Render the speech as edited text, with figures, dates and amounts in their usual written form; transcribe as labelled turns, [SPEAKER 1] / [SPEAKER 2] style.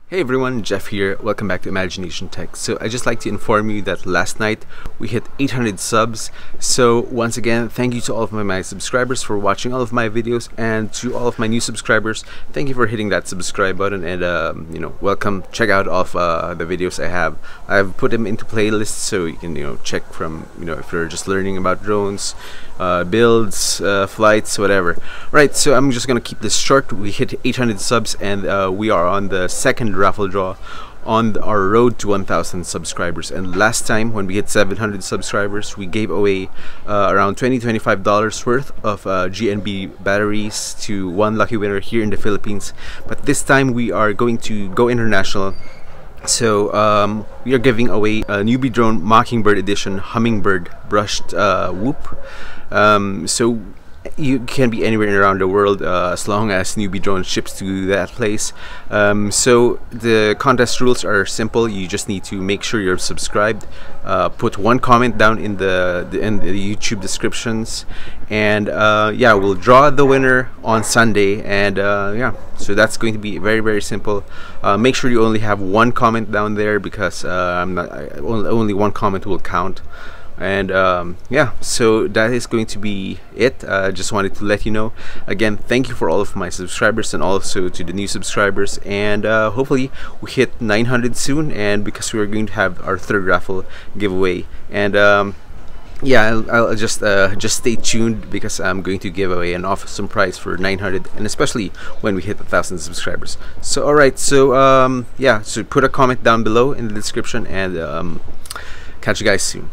[SPEAKER 1] Hey everyone, Jeff here. Welcome back to Imagination Tech. So I just like to inform you that last night we hit 800 subs. So once again, thank you to all of my subscribers for watching all of my videos, and to all of my new subscribers, thank you for hitting that subscribe button, and welcome. Check out all of the videos I have. I've put them into playlists so you can check from if you're just learning about drones, builds, flights, whatever. Right, so I'm just gonna keep this short. We hit 800 subs, and we are on the second raffle draw on our road to 1,000 subscribers. And last time when we hit 700 subscribers, we gave away around $25 worth of GNB batteries to one lucky winner here in the Philippines. But this time we are going to go international. So we are giving away a NewBeeDrone Mockingbird edition Hummingbird brushed whoop. So you can be anywhere around the world as long as NewBeeDrone ships to that place. So the contest rules are simple. You just need to make sure you're subscribed, put one comment down in the YouTube descriptions, and yeah, we'll draw the winner on Sunday. And yeah, so that's going to be very simple. Make sure you only have one comment down there, because only one comment will count. And yeah, so that is going to be it. Just wanted to let you know. Again, thank you for all of my subscribers, and also to the new subscribers, and hopefully we hit 900 soon, and because we are going to have our third raffle giveaway. And yeah, I'll just stay tuned, because I'm going to give away an awesome prize for 900, and especially when we hit 1,000 subscribers. So alright, so yeah, so put a comment down below in the description, and catch you guys soon.